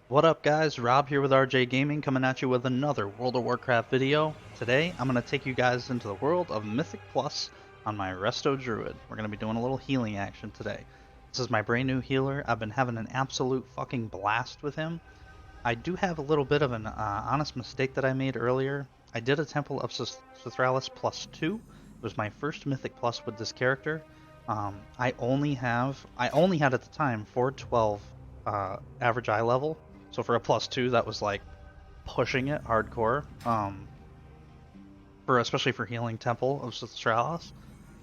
What up guys, Rob here with RJ Gaming coming at you with another World of Warcraft video. Today I'm going to take you guys into the world of Mythic Plus on my Resto Druid. We're going to be doing a little healing action today. This is my brand new healer. I've been having an absolute fucking blast with him. I do have a little bit of an honest mistake that I made earlier. I did a Temple of Sithralis plus 2. It was my first Mythic Plus with this character. I only had at the time 412 average eye level. So for a plus 2, that was like pushing it hardcore. Especially for healing Temple of Sithralis.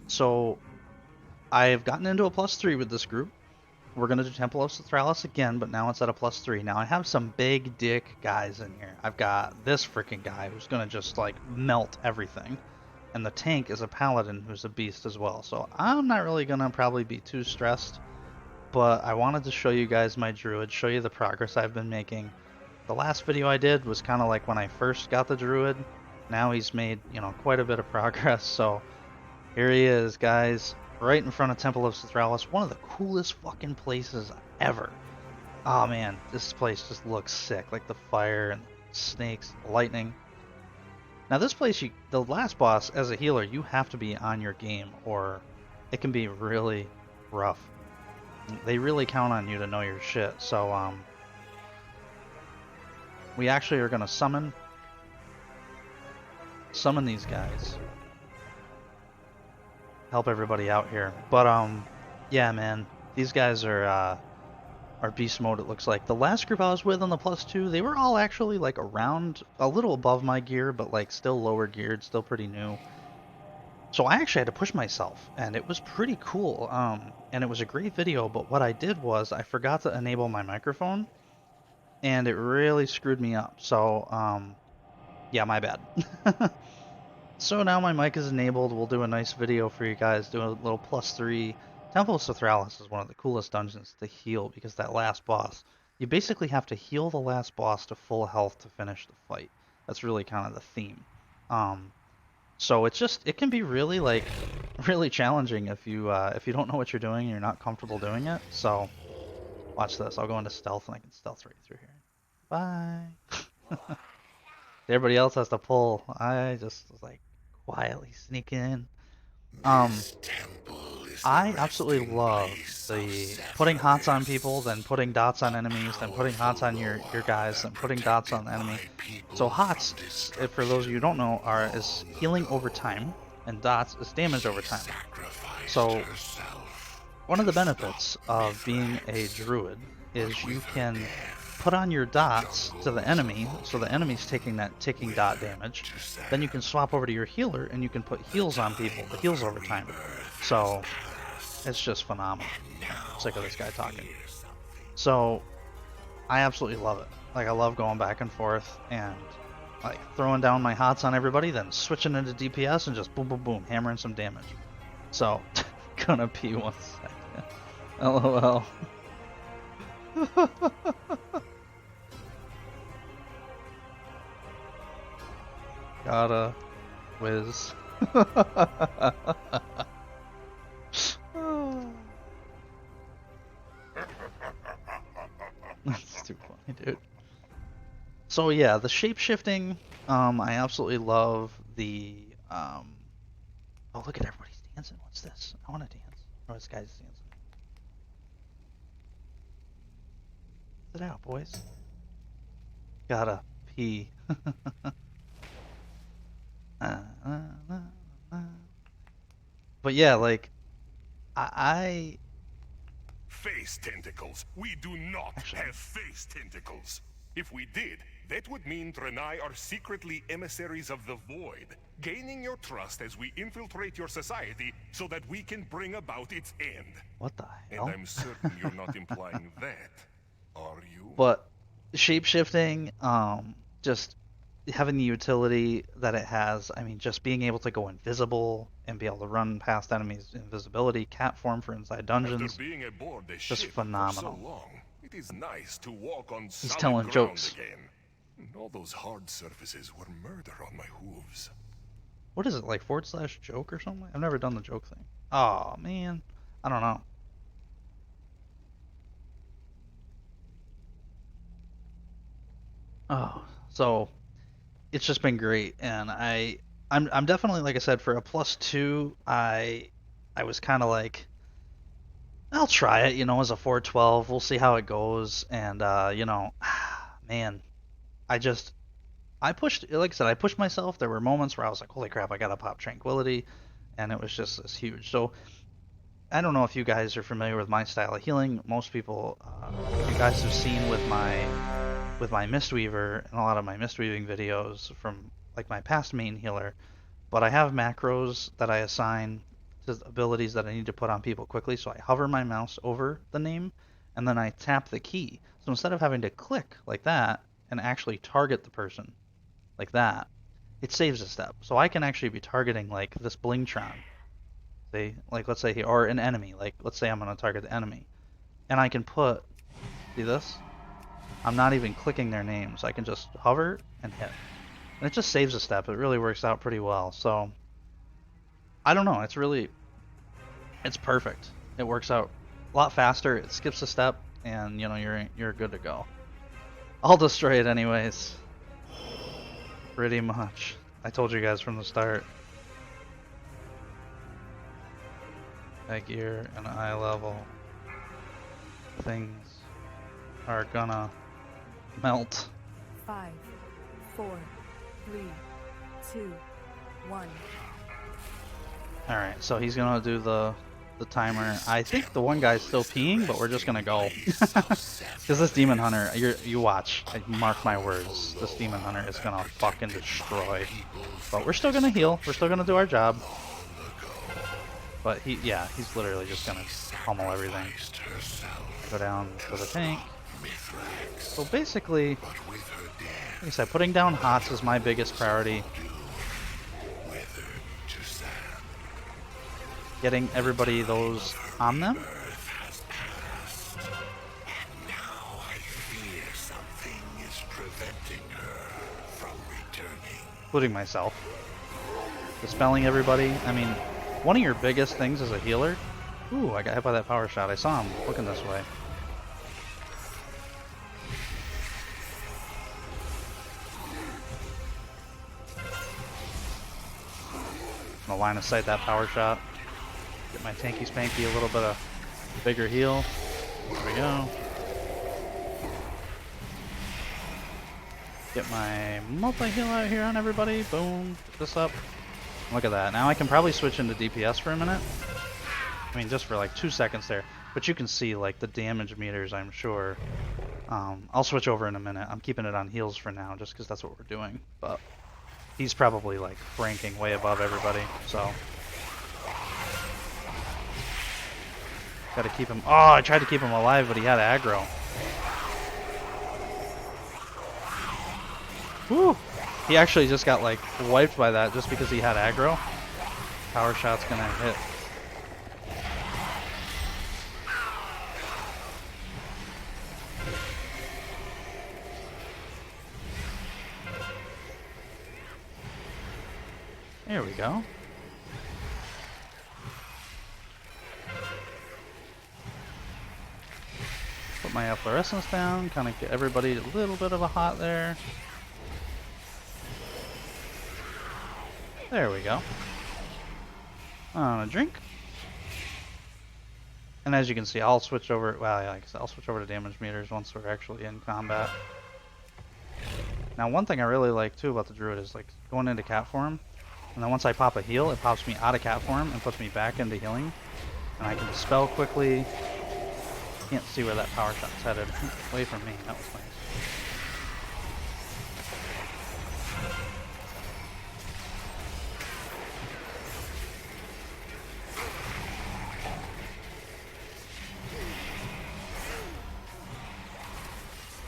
So I've gotten into a plus 3 with this group. We're gonna do Temple of Sithralis again, but now it's at a plus 3. Now I have some big dick guys in here. I've got this freaking guy who's gonna just like melt everything. And the tank is a paladin who's a beast as well. So I'm not really gonna probably be too stressed. But I wanted to show you guys my druid, show you the progress I've been making. The last video I did was kind of like when I first got the druid. Now he's made, quite a bit of progress. So here he is, guys, right in front of Temple of Sithralis, one of the coolest fucking places ever. Oh man, this place just looks sick, like the fire and snakes, lightning. Now this place, the last boss, as a healer, you have to be on your game or it can be really rough. They really count on you to know your shit. So we actually are gonna summon these guys. Help everybody out here. But yeah, man, these guys are beast mode. It looks like the last group I was with on the plus 2, they were all actually like around a little above my gear, but like still lower geared, still pretty new. So I actually had to push myself, and it was pretty cool. And it was a great video, but what I did was I forgot to enable my microphone, and it really screwed me up. So, yeah, my bad. So now my mic is enabled. We'll do a nice video for you guys, do a little plus 3. Temple of Sithralis is one of the coolest dungeons to heal because that last boss, you basically have to heal the last boss to full health to finish the fight. That's really kind of the theme. So it can be really really challenging if you don't know what you're doing and you're not comfortable doing it. So watch this. I'll go into stealth and I can stealth right through here. Bye. Everybody else has to pull. I just was like quietly sneak in. I absolutely love the putting hots on people, then putting dots on enemies, then putting hots on your guys, then putting dots on the enemy. So hots, for those of you who don't know, is healing over time, and dots is damage over time. So one of the benefits of being a druid is you can put on your dots to the enemy, so the enemy's taking that ticking dot damage. Then you can swap over to your healer, and you can put heals on people, the heals over time. So it's just phenomenal. I'm sick of this guy talking. So I absolutely love it. Like I love going back and forth and like throwing down my hots on everybody, then switching into DPS and just boom, boom, boom, hammering some damage. So gonna be 1 second. LOL. Gotta whiz. That's too funny, dude. So yeah, the shape-shifting, I absolutely love the, oh, look at everybody's dancing. What's this? I want to dance. Oh, this guy's dancing. Sit out, boys. Gotta pee. But yeah, like, I Face tentacles. We do not actually, have face tentacles. If we did, that would mean Draenei are secretly emissaries of the Void, gaining your trust as we infiltrate your society so that we can bring about its end. what the And hell? I'm certain you're not implying that, are you? But shape-shifting, just having the utility that it has, I mean, just being able to go invisible and be able to run past enemies, invisibility, cat form for inside After dungeons, being aboard the just ship for so phenomenal. long, it is nice to walk on He's solid telling ground jokes. again. And all those hard surfaces were murder on my hooves. What is it, like / joke or something? I've never done the joke thing. Oh man, I don't know. Oh, so it's just been great, and I'm definitely, like I said, for a +2. I was kind of like, I'll try it, as a 412. We'll see how it goes, and man, I just I pushed, like I said, I pushed myself. There were moments where I was like, holy crap, I gotta pop Tranquility, and it was just this huge. So I don't know if you guys are familiar with my style of healing. Most people, you guys have seen with my Mistweaver and a lot of my Mistweaving videos from like my past main healer, but I have macros that I assign to abilities that I need to put on people quickly. So I hover my mouse over the name and then I tap the key. So instead of having to click like that and actually target the person like that, it saves a step. So I can actually be targeting like this Blingtron, say, like let's say, or an enemy. Like let's say I'm going to target the enemy, and I can put, see this? I'm not even clicking their names. I can just hover and hit. And it just saves a step. It really works out pretty well. So I don't know. It's perfect. It works out a lot faster. It skips a step, and you're good to go. I'll destroy it anyways. Pretty much. I told you guys from the start. At gear and eye level, things are gonna melt. 5, 4, 3, 2, 1. Alright, so he's gonna do the timer. I think the one guy's still peeing, but we're just gonna go. Because this Demon Hunter, you watch. I mark my words. This Demon Hunter is gonna fucking destroy. But we're still gonna heal. We're still gonna do our job. But he's literally just gonna pummel everything. Go down to the tank. So basically, like I said, putting down HOTS is my biggest priority. Getting everybody those on them. Including myself. Dispelling everybody. I mean, one of your biggest things as a healer. Ooh, I got hit by that power shot. I saw him looking this way. I'm gonna line of sight that power shot. Get my tanky spanky a little bit of bigger heal. There we go. Get my multi-heal out here on everybody. Boom. Get this up. Look at that. Now I can probably switch into DPS for a minute. I mean, just for like 2 seconds there. But you can see like the damage meters, I'm sure. I'll switch over in a minute. I'm keeping it on heals for now just because that's what we're doing. But he's probably like ranking way above everybody. So gotta keep him. Oh, I tried to keep him alive, but he had aggro. Whew. He actually just got like wiped by that just because he had aggro. Power shot's gonna hit. There we go. Put my efflorescence down, kind of get everybody a little bit of a hot there. There we go. On a drink. And as you can see, I'll switch over. Well, yeah, I'll switch over to damage meters once we're actually in combat. Now, one thing I really like too about the Druid is like going into cat form, and then once I pop a heal, it pops me out of cat form and puts me back into healing, and I can dispel quickly. Can't see where that power shot's headed. Away from me. That was nice.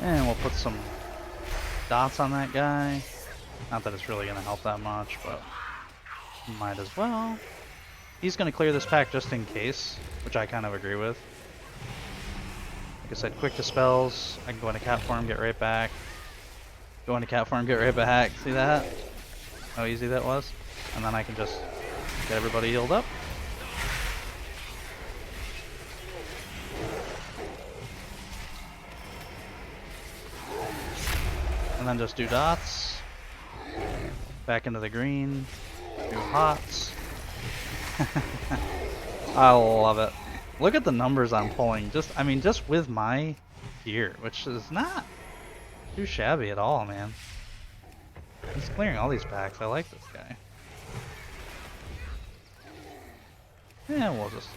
And we'll put some dots on that guy. Not that it's really going to help that much, but might as well. He's going to clear this pack just in case, which I kind of agree with. Like I said, quick dispels. I can go into cat form, get right back. Go into cat form, get right back. See that? How easy that was? And then I can just get everybody healed up. And and then just do dots. Back into the green. Do hots. I love it. Look at the numbers I'm pulling. I mean, just with my gear, which is not too shabby at all, man. He's clearing all these packs. I like this guy. Yeah, we'll just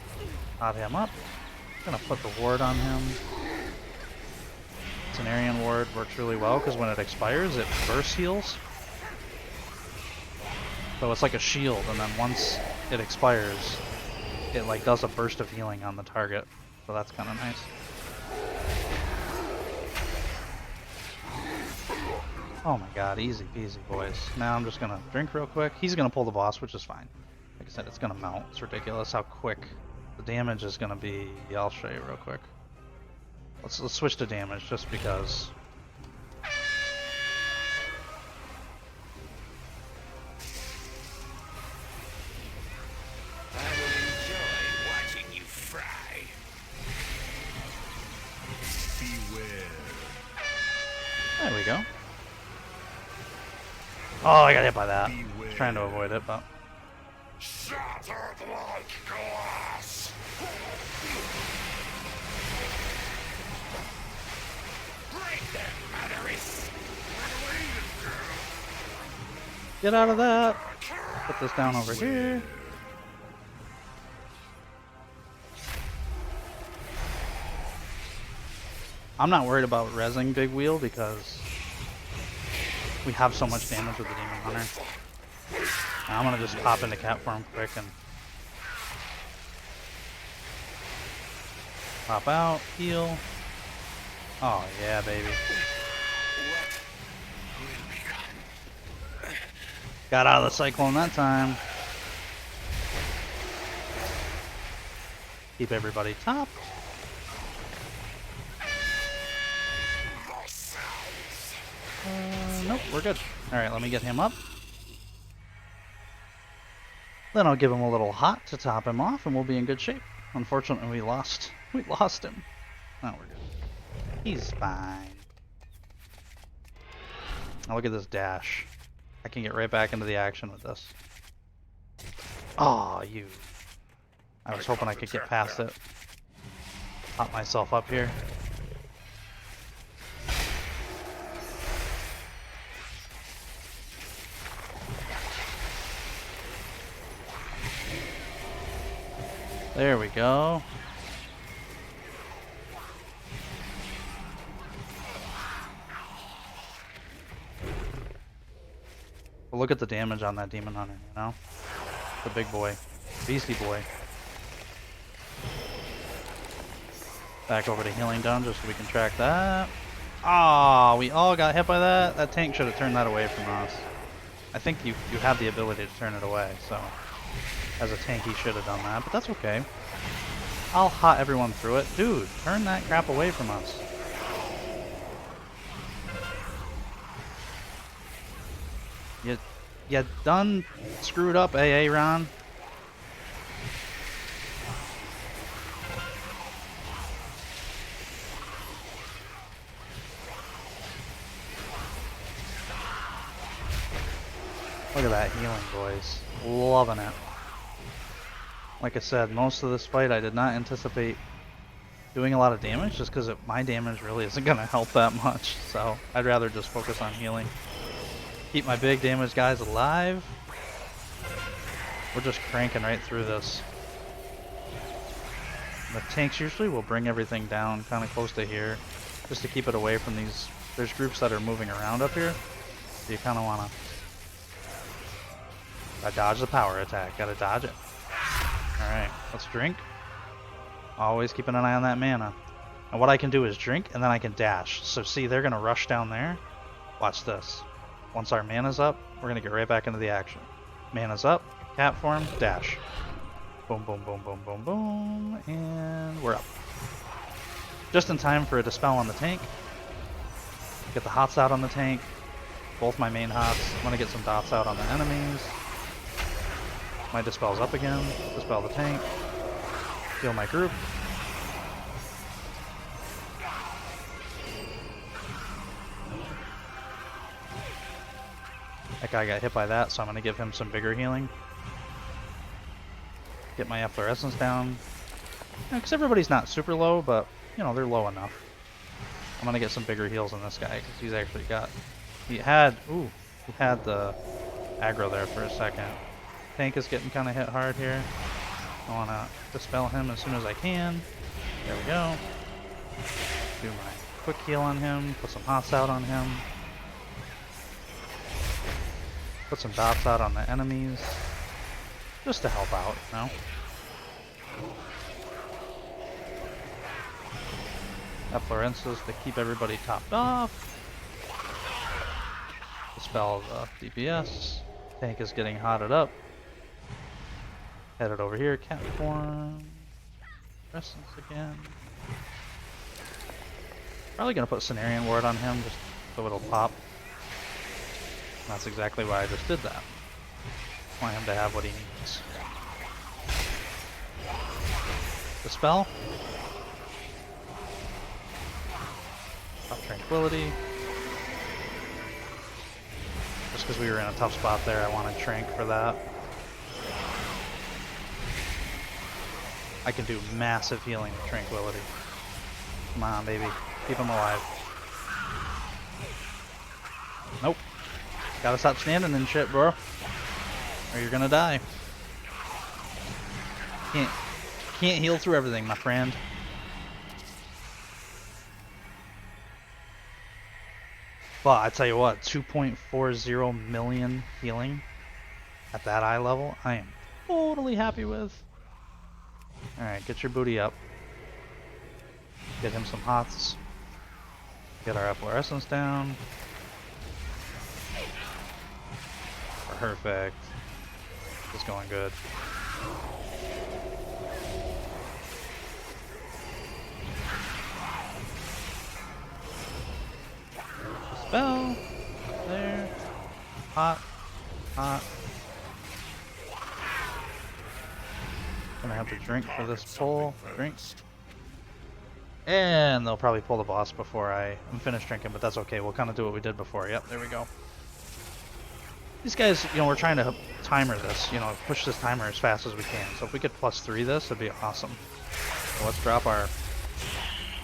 hot him up. Gonna put the ward on him. Cenarian ward works really well because when it expires, it burst heals. So it's like a shield, and then once it expires, it like does a burst of healing on the target. So that's kind of nice. Oh my god, easy peasy, boys. Now I'm just gonna drink real quick. He's gonna pull the boss, which is fine. Like I said, it's gonna melt. It's ridiculous how quick the damage is gonna be. I'll show you real quick. Let's switch to damage just because. I will enjoy watching you fry. Beware. There we go. Oh, I got hit by that. I was trying to avoid it, but. Shattered like glass. Break them, murderous. Get out of that. Put this down over here. I'm not worried about rezzing Big Wheel because we have so much damage with the Demon Hunter. Now I'm gonna just pop into cat form quick and pop out, heal. Oh yeah, baby. Got out of the cyclone that time. Keep everybody top. Nope, we're good. Alright, let me get him up. Then I'll give him a little hot to top him off and we'll be in good shape. Unfortunately, we lost him. Now we're good. He's fine. Now look at this dash. I can get right back into the action with this. Oh, you. I was hoping I could get past it. Pop myself up here. There we go. But look at the damage on that Demon Hunter, you know? The big boy. Beastie boy. Back over to Healing Down just so we can track that. Ah, we all got hit by that. That tank should have turned that away from us. I think you have the ability to turn it away, so as a tank he should have done that, but that's okay. I'll hot everyone through it. Dude, turn that crap away from us. You done screwed up, AA Ron? Look at that healing, boys. Loving it. Like I said, most of this fight I did not anticipate doing a lot of damage just because my damage really isn't going to help that much. So I'd rather just focus on healing. Keep my big damage guys alive. We're just cranking right through this. The tanks usually will bring everything down kind of close to here just to keep it away from these. There's groups that are moving around up here. So you kind of want to dodge the power attack. Gotta dodge it. Alright, let's drink. Always keeping an eye on that mana. And what I can do is drink and then I can dash. So see, they're going to rush down there. Watch this. Once our mana's up, we're going to get right back into the action. Mana's up, cat form, dash. Boom, boom, boom, boom, boom, boom. And we're up. Just in time for a dispel on the tank. Get the hots out on the tank. Both my main hots. I'm going to get some dots out on the enemies. My dispel's up again. Dispel the tank. Heal my group. That guy got hit by that, so I'm gonna give him some bigger healing. Get my efflorescence down. Because everybody's not super low, but, you know, they're low enough. I'm gonna get some bigger heals on this guy, because he's actually got... He had the aggro there for a second. Tank is getting kind of hit hard here. I want to dispel him as soon as I can. There we go. Do my quick heal on him. Put some hots out on him. Put some dots out on the enemies. Just to help out, you know? Efflorescences to keep everybody topped off. Dispel the DPS. Tank is getting hotted up. Headed over here, cat form. Essence again. Probably gonna put Cenarian Ward on him just so it'll pop. That's exactly why I just did that. Want him to have what he needs. Dispel. Pop Tranquility. Just because we were in a tough spot there, I wanted Trank for that. I can do massive healing with Tranquility. Come on, baby. Keep him alive. Nope. Gotta stop standing and shit, bro. Or you're gonna die. Can't heal through everything, my friend. But I tell you what, 2.40 million healing at that eye level, I am totally happy with. Alright, get your booty up. Get him some hots. Get our efflorescence down. Perfect. It's going good. Dispel. There. Hot. Hot. Gonna have to drink for this pull. Drink. And they'll probably pull the boss before I'm finished drinking, but that's okay. We'll kind of do what we did before. Yep, there we go. These guys, you know, we're trying to timer this, you know, push this timer as fast as we can. So if we could +3 this, it'd be awesome. So let's drop our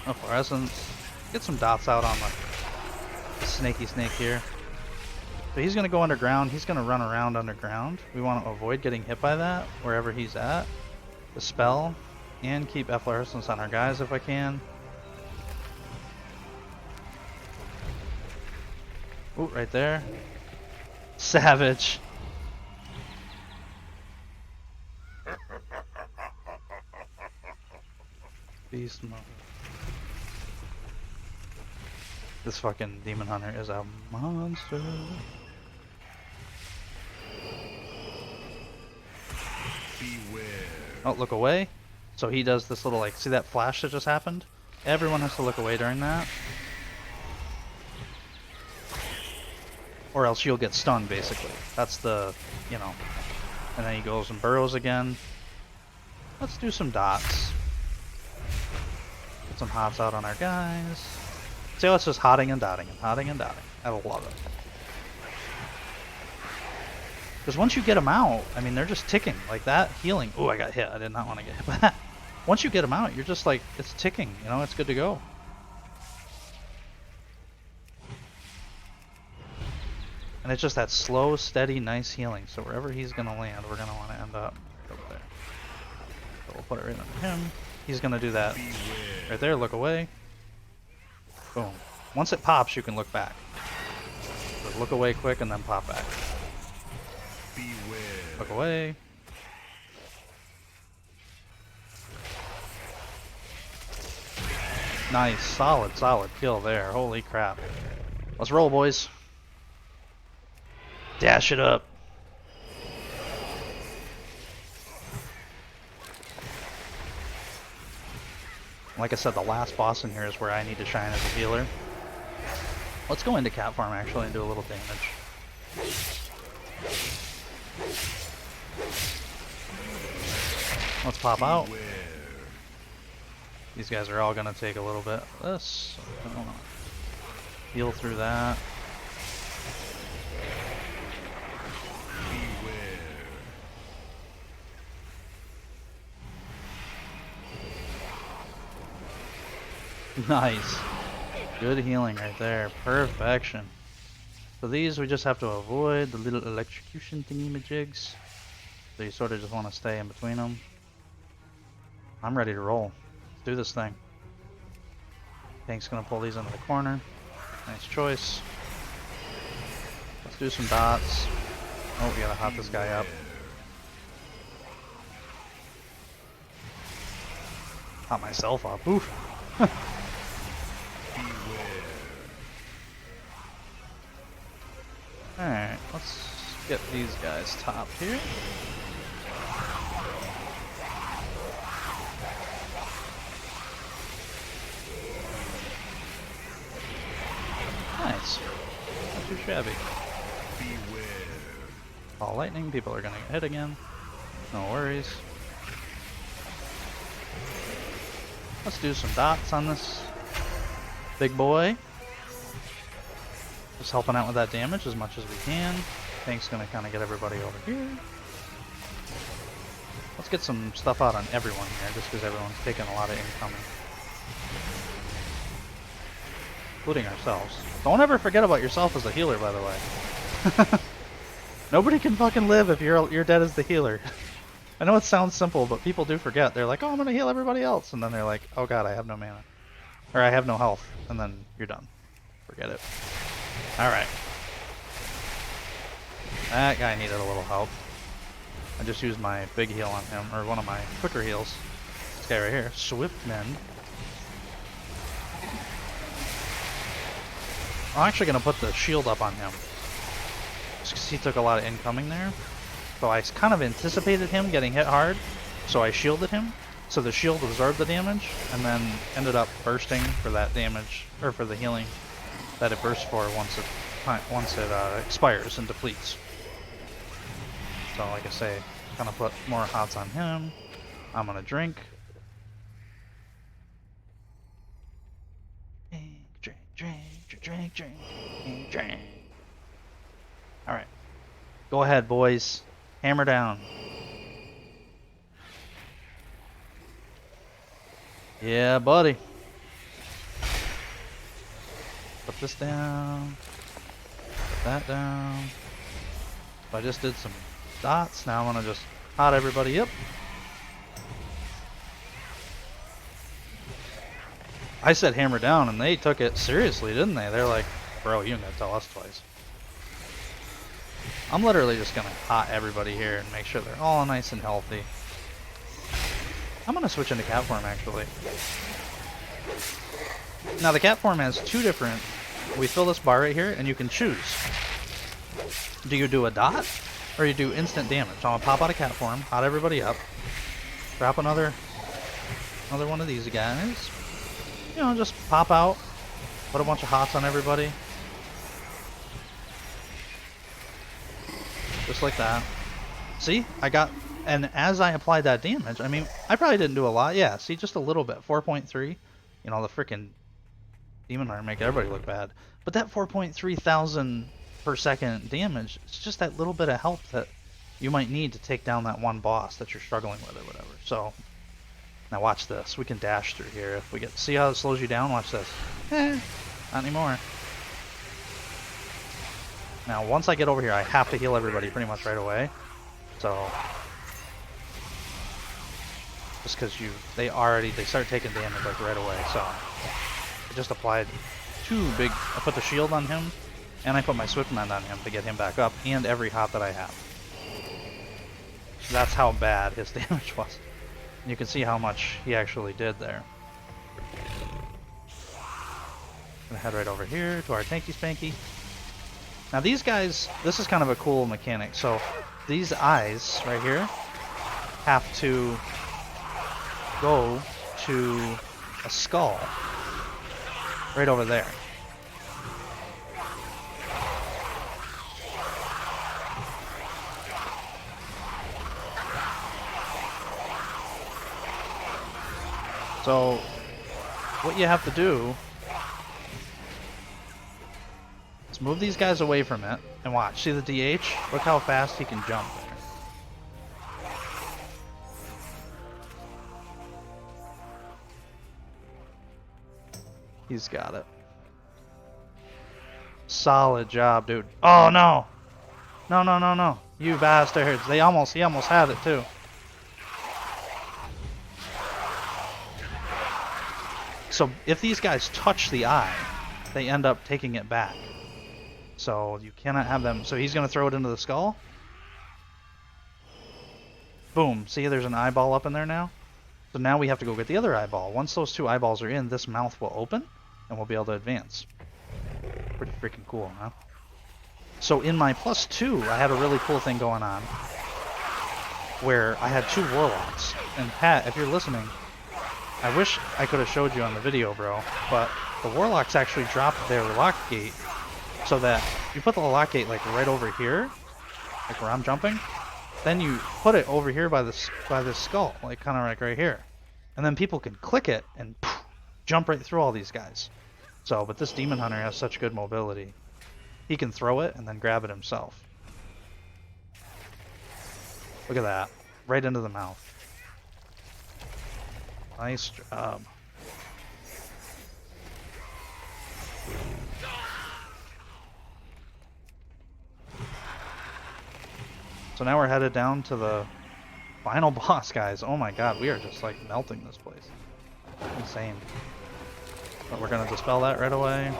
efflorescence. Get some dots out on the snaky snake here. So he's going to go underground. He's going to run around underground. We want to avoid getting hit by that wherever he's at. Dispel and keep efflorescence on our guys if I can. Ooh, right there. Savage. Beast mode. This fucking demon hunter is a monster. Beware. Oh, look away. So he does this little, like, see that flash that just happened? Everyone has to look away during that. Or else you'll get stunned, basically. That's the, you know. And then he goes and burrows again. Let's do some dots. Get some hots out on our guys. See how it's just hotting and dotting and hotting and dotting. I love it. Because once you get them out, I mean, they're just ticking. Like that healing. Oh, I got hit. I did not want to get hit by that. Once you get them out, you're just like, it's ticking. You know, it's good to go. And it's just that slow, steady, nice healing. So wherever he's going to land, we're going to want to end up over there. So we'll put it right under him. He's going to do that right there. Look away. Boom. Once it pops, you can look back. So look away quick and then pop back. Beware. Look away. Nice. Solid kill there. Holy crap. Let's roll, boys. Dash it up. Like I said, the last boss in here is where I need to shine as a healer. Let's go into cat farm actually and do a little damage. Let's pop out. These guys are all gonna take a little bit of this. Heal through that. Nice. Good healing right there. Perfection. So these we just have to avoid the little electrocution thingy-majigs. So you sort of just want to stay in between them. I'm ready to roll. Let's do this thing. Tank's gonna pull these into the corner. Nice choice. Let's do some dots. Oh, we gotta hot this guy up. Hot myself up. Oof. Alright, let's get these guys top here. Nice. Not too shabby. All lightning, people are gonna get hit again. No worries. Let's do some dots on this big boy. Just helping out with that damage as much as we can. Tank's gonna kind of get everybody over here. Let's get some stuff out on everyone here, just because everyone's taking a lot of incoming. Including ourselves. Don't ever forget about yourself as a healer, by the way. Nobody can fucking live if you're dead as the healer. I know it sounds simple, but people do forget. They're like, oh, I'm gonna heal everybody else. And then they're like, oh god, I have no mana. Or I have no health. And then you're done. Forget it. Alright. That guy needed a little help. I just used my big heal on him, or one of my quicker heals. This guy right here, Swift Mend. I'm actually going to put the shield up on him. Just because he took a lot of incoming there. So I kind of anticipated him getting hit hard, so I shielded him. So the shield absorbed the damage, and then ended up bursting for that damage, or for the healing that it bursts for once it expires and depletes. So like I say, kind of put more hots on him. I'm gonna drink. Drink. Alright. Go ahead, boys. Hammer down. Yeah, buddy. Put this down. Put that down. So I just did some dots. Now I'm gonna just hot everybody up. I said hammer down and they took it seriously, didn't they? They're like, bro, you didn't tell us twice. I'm literally just gonna hot everybody here and make sure they're all nice and healthy. I'm gonna switch into cat form actually. Now the cat form has two different. We fill this bar right here and you can choose. Do you do a dot or you do instant damage? So I'm gonna pop out of cat form, hot everybody up, drop another one of these guys. You know, just pop out, put a bunch of hots on everybody. Just like that. See? I got, and as I applied that damage, I mean, I probably didn't do a lot. Yeah, see, just a little bit. 4.3. You know, the freaking demon heart make everybody look bad. But that 4.3 thousand per second damage, it's just that little bit of help that you might need to take down that one boss that you're struggling with or whatever. So, now watch this. We can dash through here if we get, see how it slows you down? Watch this. Not anymore. Now, once I get over here, I have to heal everybody pretty much right away. So, just because they start taking damage like right away. So, I just applied I put the shield on him, and I put my Swift Mend on him to get him back up, and every hot that I have. That's how bad his damage was. You can see how much he actually did there. Gonna head right over here to our tanky spanky. Now these guys, this is kind of a cool mechanic. So these eyes right here have to go to a skull right over there. So what you have to do is move these guys away from it and watch. See the DH? Look how fast he can jump there. He's got it. Solid job, dude. Oh no! No, no, no, no. You bastards. He almost had it too. So if these guys touch the eye, they end up taking it back. So you cannot have them. So he's going to throw it into the skull. Boom. See, there's an eyeball up in there now. So now we have to go get the other eyeball. Once those two eyeballs are in, this mouth will open, and we'll be able to advance. Pretty freaking cool, huh? So in my +2, I had a really cool thing going on, where I had 2 warlocks. And Pat, if you're listening, I wish I could have showed you on the video, bro, but the warlocks actually dropped their lock gate so that you put the lock gate like right over here, like where I'm jumping, then you put it over here by this skull, like kind of like right here, and then people can click it and poof, jump right through all these guys. So, but this demon hunter has such good mobility. He can throw it and then grab it himself. Look at that, right into the mouth. Nice job. So now we're headed down to the final boss, guys. Oh my god, we are just like melting this place. Insane. But we're gonna dispel that right away.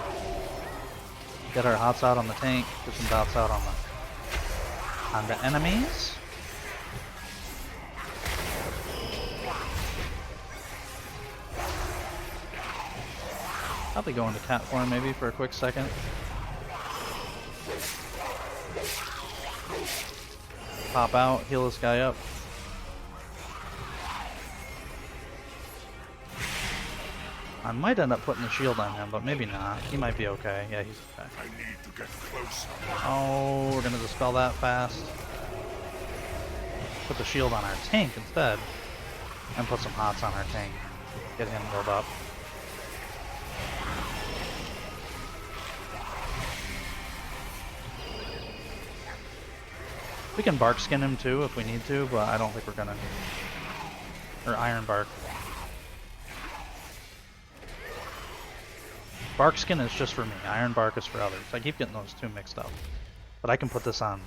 Get our hots out on the tank. Get some dots out on the enemies. Probably go into cat form maybe for a quick second. Pop out, heal this guy up. I might end up putting the shield on him, but maybe not. He might be okay. Yeah, he's okay. I need to get closer. Oh, we're gonna dispel that fast. Put the shield on our tank instead. And put some hots on our tank. Get him healed up. We can bark skin him too if we need to, but I don't think we're gonna. Or iron bark. Bark skin is just for me. Iron bark is for others. I keep getting those two mixed up. But I can put this on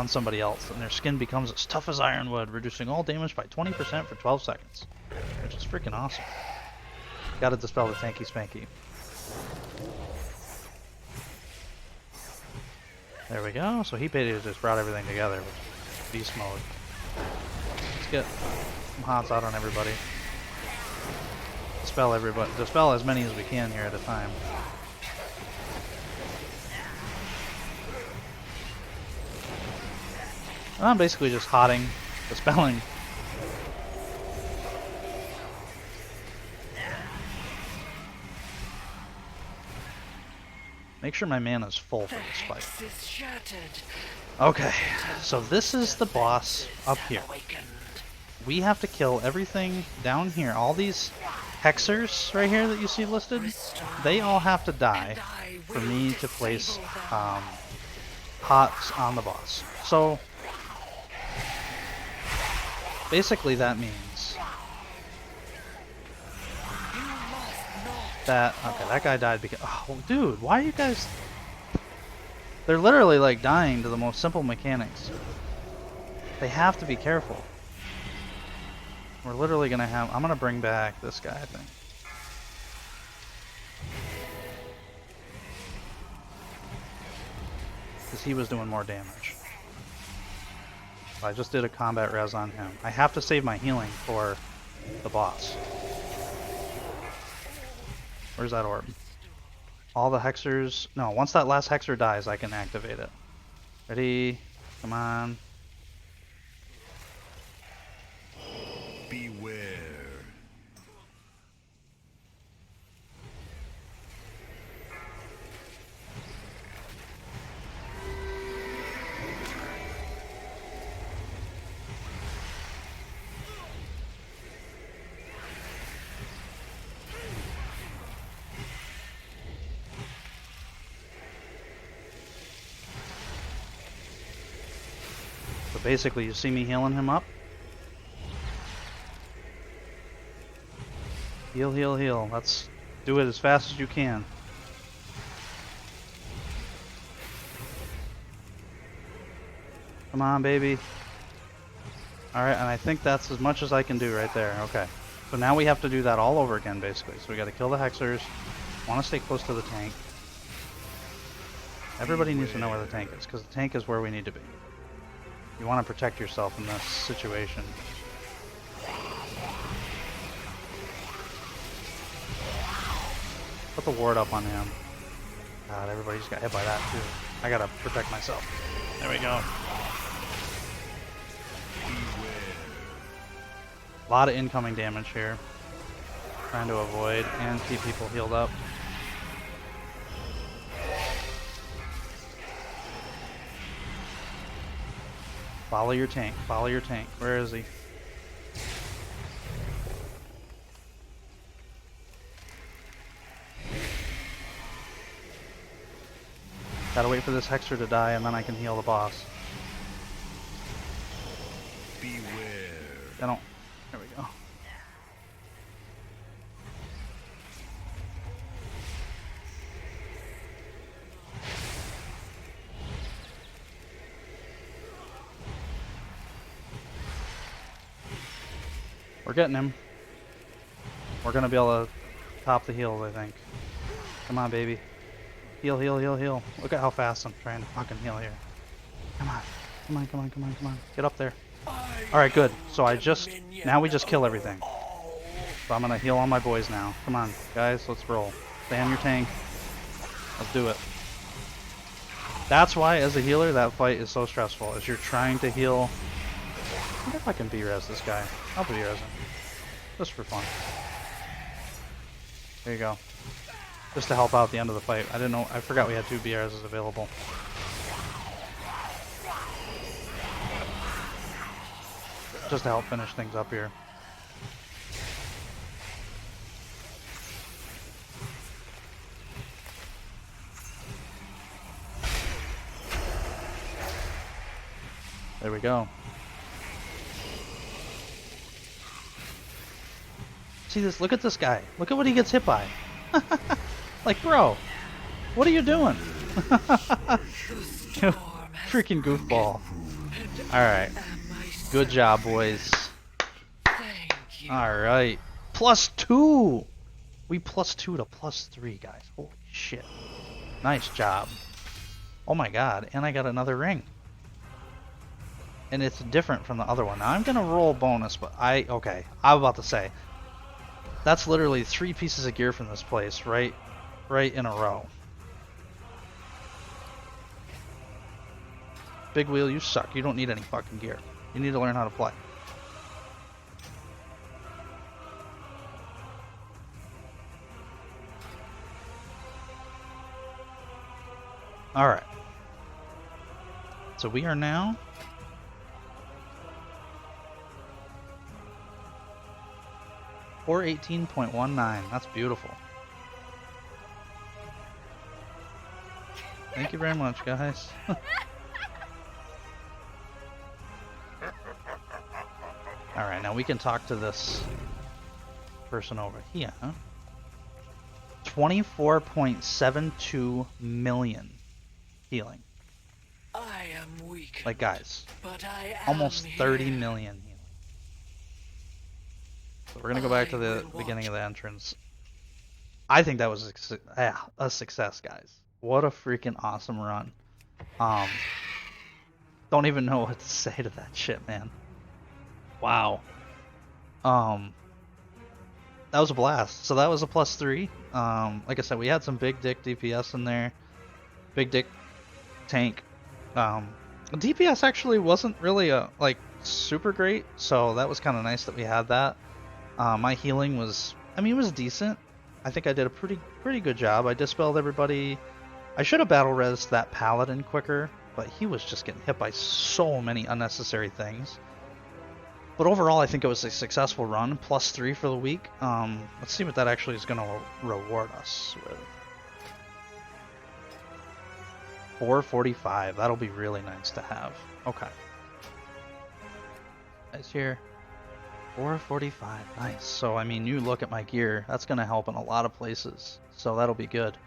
somebody else, and their skin becomes as tough as ironwood, reducing all damage by 20% for 12 seconds. Which is freaking awesome. Gotta dispel the tanky spanky. There we go. So he basically just brought everything together with beast mode. Let's get some hots out on everybody. Dispel everybody. Dispel as many as we can here at a time. And I'm basically just hotting, dispelling. Make sure my mana's full for this fight. Okay, so this is the boss up here. We have to kill everything down here. All these hexers right here that you see listed, they all have to die for me to place hots on the boss. So basically that means that, okay, that guy died because, oh dude, why are you guys, they're literally like dying to the most simple mechanics. They have to be careful. We're literally gonna have, I'm gonna bring back this guy, I think. Because he was doing more damage. So I just did a combat res on him. I have to save my healing for the boss. Where's that orb? All the hexers, no, once that last hexer dies, I can activate it. Ready? Come on. Beware. So basically, you see me healing him up. Heal, heal, heal. That's Do it as fast as you can. Come on, baby. Alright, and I think that's as much as I can do right there. Okay. So now we have to do that all over again, basically. So we gotta kill the Hexers. Want to stay close to the tank. Everybody needs to know where the tank is, because the tank is where we need to be. You want to protect yourself in this situation. Put the ward up on him. God, everybody just got hit by that too. I gotta protect myself. There we go. A lot of incoming damage here. Trying to avoid and keep people healed up. Follow your tank. Follow your tank. Where is he? Gotta wait for this Hexer to die and then I can heal the boss. Beware. I don't... There we go. We're getting him. We're gonna be able to top the heals, I think. Come on, baby. Heal, heal, heal, heal. Look at how fast I'm trying to fucking heal here. Come on. Come on, come on, come on, come on. Get up there. Alright, good. So now we just kill everything. So I'm gonna heal all my boys now. Come on, guys, let's roll. Stay on your tank. Let's do it. That's why, as a healer, that fight is so stressful, as you're trying to heal. I wonder if I can B-res this guy. I'll B-res him. Just for fun. There you go. Just to help out the end of the fight. I didn't know. I forgot we had 2 BRs available. Just to help finish things up here. There we go. See this? Look at this guy. Look at what he gets hit by. Like, bro, what are you doing? Freaking goofball. Alright. Good job, boys. Alright. +2! We +2 to +3, guys. Holy shit. Nice job. Oh my god, and I got another ring. And it's different from the other one. Now I'm gonna roll bonus, but okay. I'm about to say. That's literally 3 pieces of gear from this place, right in a row. Big Wheel, you suck. You don't need any fucking gear. You need to learn how to play. Alright. So we are now... $418.19. That's beautiful. Thank you very much, guys. Alright, now we can talk to this person over here. 24.72 million healing. I am weak. Like, guys, but I am almost 30 here. million healing. So we're gonna go back to the beginning of the entrance. I think that was a success, guys. What a freaking awesome run. Don't even know what to say to that shit, man. Wow. That was a blast. So that was a +3. Like I said, we had some big dick DPS in there. Big dick tank. DPS actually wasn't really super great, so that was kind of nice that we had that. My healing was, it was decent. I think I did a pretty good job. I dispelled everybody. I should have battle resed that paladin quicker, but he was just getting hit by so many unnecessary things. But overall, I think it was a successful run. +3 for the week. Let's see what that actually is going to reward us with. 445. That'll be really nice to have. Okay. Guys here. 445, nice. So I mean, you look at my gear, that's gonna help in a lot of places. So that'll be good.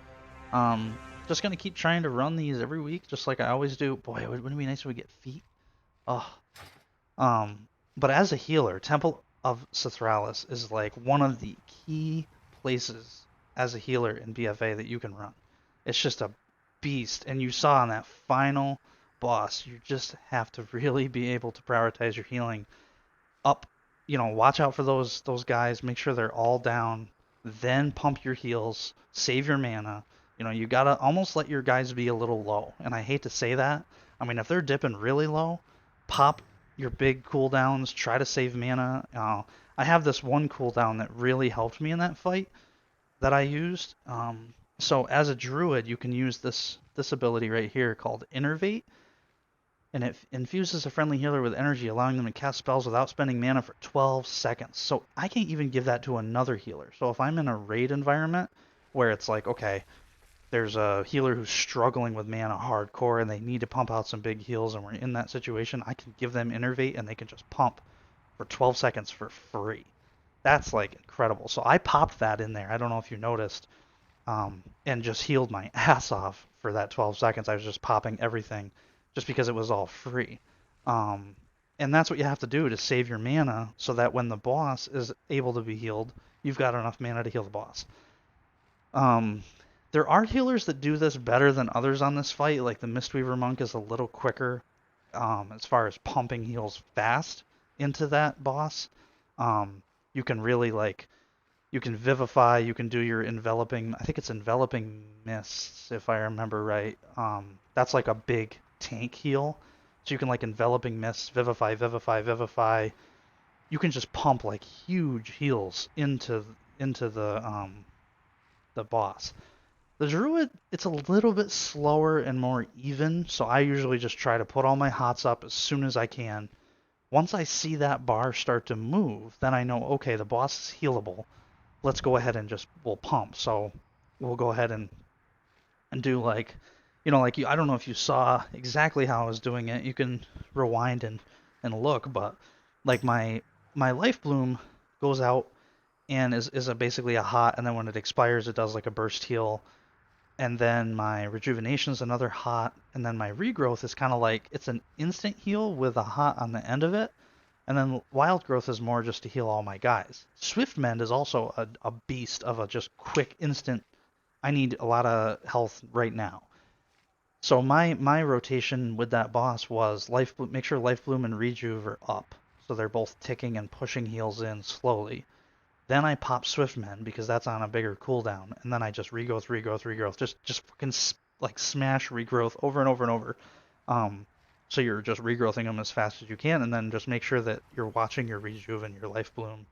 Um, just gonna keep trying to run these every week, just like I always do. Boy, wouldn't it be nice if we get feet? Oh. Um, but as a healer, Temple of Sithralis is like one of the key places as a healer in BFA that you can run. It's just a beast, and you saw on that final boss, you just have to really be able to prioritize your healing up, watch out for those guys, make sure they're all down, then pump your heals, save your mana. You gotta almost let your guys be a little low. And I hate to say that. I mean, if they're dipping really low, pop your big cooldowns, try to save mana. I have this one cooldown that really helped me in that fight that I used. So as a druid, you can use this ability right here called Innervate, and it infuses a friendly healer with energy, allowing them to cast spells without spending mana for 12 seconds. So I can't even give that to another healer. So if I'm in a raid environment where it's like, okay, there's a healer who's struggling with mana hardcore and they need to pump out some big heals and we're in that situation, I can give them Innervate and they can just pump for 12 seconds for free. That's like incredible. So I popped that in there. I don't know if you noticed, and just healed my ass off for that 12 seconds. I was just popping everything just because it was all free. Um, and that's what you have to do to save your mana so that when the boss is able to be healed, you've got enough mana to heal the boss. Um, there are healers that do this better than others on this fight. Like the Mistweaver Monk is a little quicker as far as pumping heals fast into that boss. You can really like you can vivify, you can do your enveloping, I think it's enveloping mists if I remember right. That's like a big tank heal. So you can like enveloping mists, vivify, vivify, vivify. You can just pump like huge heals into the boss. The druid, it's a little bit slower and more even, so I usually just try to put all my hots up as soon as I can. Once I see that bar start to move, then I know, okay, the boss is healable. Let's go ahead and we'll pump. So we'll go ahead and do like, like I don't know if you saw exactly how I was doing it. You can rewind and look, but like my life bloom goes out and is basically a hot, and then when it expires, it does like a burst heal, and then my rejuvenation is another hot, and then my regrowth is kind of like it's an instant heal with a hot on the end of it, and then wild growth is more just to heal all my guys. Swift mend is also a beast of a just quick instant. I need a lot of health right now. So my rotation with that boss was make sure life bloom and rejuve are up, so they're both ticking and pushing heals in slowly. Then I pop Swift Mend because that's on a bigger cooldown, and then I just regrowth, regrowth, regrowth. Just fucking like smash regrowth over and over and over. Um, so you're just regrowthing them as fast as you can, and then just make sure that you're watching your rejuve and your life bloom.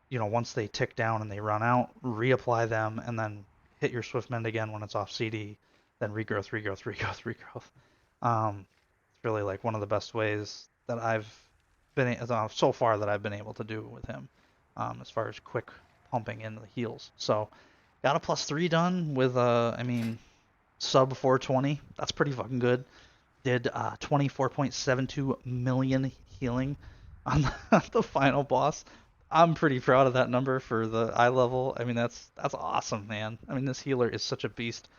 Once they tick down and they run out, reapply them, and then hit your Swift Mend again when it's off CD. Then regrowth, regrowth, regrowth, regrowth. It's really like one of the best ways that I've been so far that I've been able to do with him, as far as quick pumping in the heals. So got a +3 done with I mean sub 420. That's pretty fucking good. Did 24.72 million healing on the final boss. I'm pretty proud of that number for the eye level. I mean that's awesome, man. I mean this healer is such a beast.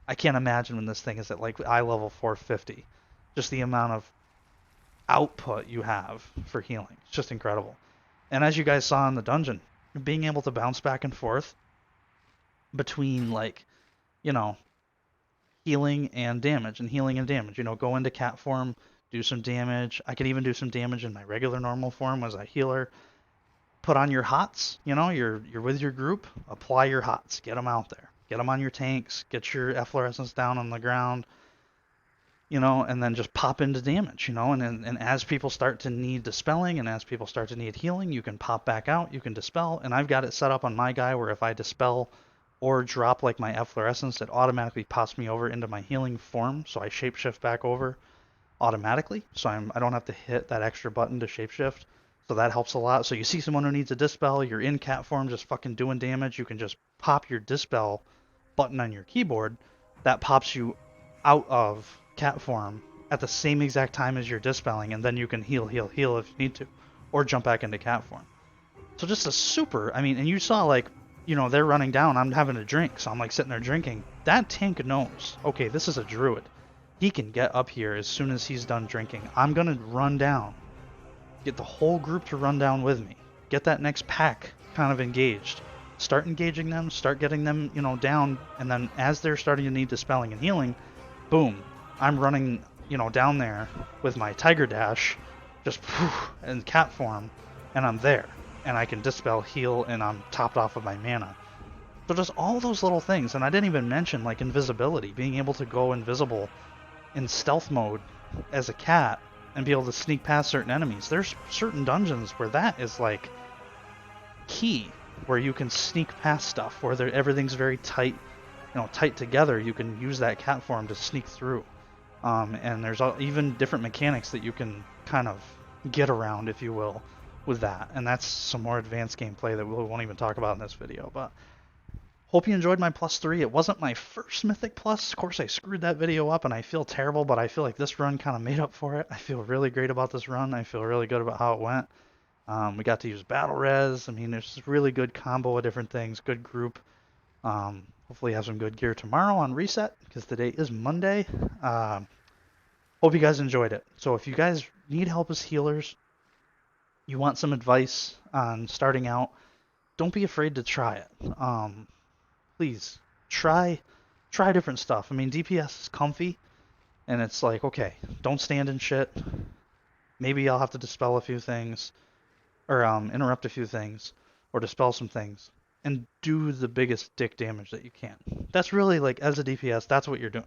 I can't imagine when this thing is at like eye level 450. Just the amount of output you have for healing. It's just incredible. And as you guys saw in the dungeon, being able to bounce back and forth between like, you know, healing and damage and healing and damage. Go into cat form, do some damage. I could even do some damage in my regular normal form as a healer. Put on your hots, you're with your group, apply your hots, get them out there. Get them on your tanks, get your efflorescence down on the ground, and then just pop into damage, and as people start to need dispelling and as people start to need healing, you can pop back out, you can dispel, and I've got it set up on my guy where if I dispel or drop like my efflorescence, it automatically pops me over into my healing form, so I shapeshift back over automatically, so I don't have to hit that extra button to shapeshift, so that helps a lot. So you see someone who needs a dispel, you're in cat form just fucking doing damage, you can just pop your dispel button on your keyboard, that pops you out of cat form at the same exact time as you're dispelling, and then you can heal if you need to, or jump back into cat form. So just a super, I mean, and you saw like, they're running down, I'm having a drink, so I'm like sitting there drinking. That tank knows, okay, this is a druid. He can get up here as soon as he's done drinking. I'm gonna run down, get the whole group to run down with me, get that next pack kind of engaged, start engaging them, start getting them, down, and then as they're starting to need dispelling and healing, boom, I'm running, down there with my Tiger Dash, just in cat form, and I'm there. And I can dispel, heal, and I'm topped off of my mana. So just all those little things, and I didn't even mention like invisibility, being able to go invisible in stealth mode as a cat and be able to sneak past certain enemies. There's certain dungeons where that is like key, where you can sneak past stuff, where everything's very tight, tight together. You can use that cat form to sneak through. And there's even different mechanics that you can kind of get around, if you will, with that. And that's some more advanced gameplay that we won't even talk about in this video. But hope you enjoyed my +3. It wasn't my first Mythic Plus. Of course, I screwed that video up, and I feel terrible, but I feel like this run kind of made up for it. I feel really great about this run. I feel really good about how it went. We got to use Battle Res. I mean, there's a really good combo of different things, good group. Hopefully have some good gear tomorrow on reset, because today is Monday. Hope you guys enjoyed it. So if you guys need help as healers, you want some advice on starting out, don't be afraid to try it. Please try different stuff. I mean, DPS is comfy, and it's like, okay, don't stand in shit. Maybe I'll have to dispel a few things, or interrupt a few things, or dispel some things, and do the biggest dick damage that you can. That's really, like, as a DPS, that's what you're doing.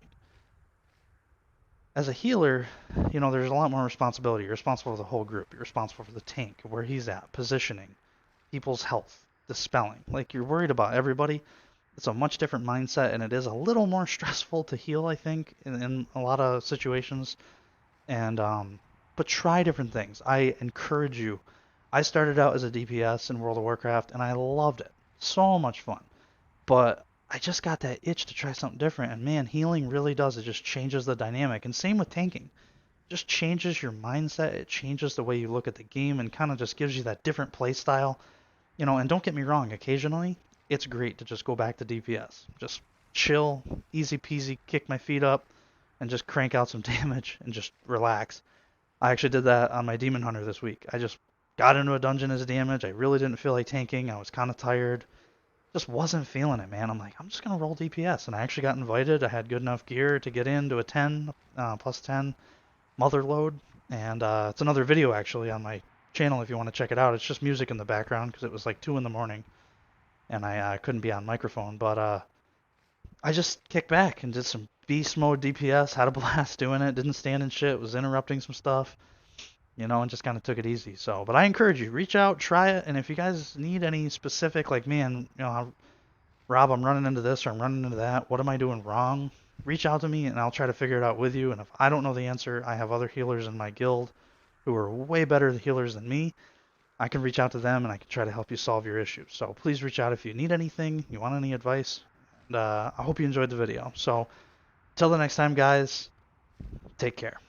As a healer, there's a lot more responsibility. You're responsible for the whole group. You're responsible for the tank, where he's at, positioning, people's health, dispelling. Like, you're worried about everybody. It's a much different mindset, and it is a little more stressful to heal, I think, in a lot of situations. And but try different things. I encourage you. I started out as a DPS in World of Warcraft, and I loved it. So much fun. But I just got that itch to try something different, and man, healing really does. It just changes the dynamic, and same with tanking. It just changes your mindset. It changes the way you look at the game, and kind of just gives you that different play style. And don't get me wrong, occasionally it's great to just go back to DPS. Just chill, easy peasy, kick my feet up, and just crank out some damage and just relax. I actually did that on my Demon Hunter this week. I just got into a dungeon as damage. I really didn't feel like tanking. I was kind of tired. Just wasn't feeling it, man. I'm like, I'm just going to roll DPS. And I actually got invited. I had good enough gear to get into a 10, plus 10 mother load. And it's another video, actually, on my channel if you want to check it out. It's just music in the background because it was like 2 in the morning. And I couldn't be on microphone. But I just kicked back and did some beast mode DPS. Had a blast doing it. Didn't stand in shit. Was interrupting some stuff. And just kind of took it easy. So, but I encourage you, reach out, try it, and if you guys need any specific, like, man, Rob, I'm running into this or I'm running into that, what am I doing wrong? Reach out to me and I'll try to figure it out with you. And if I don't know the answer, I have other healers in my guild who are way better healers than me. I can reach out to them and I can try to help you solve your issues. So please reach out if you need anything, you want any advice. And I hope you enjoyed the video. So, till the next time, guys, take care.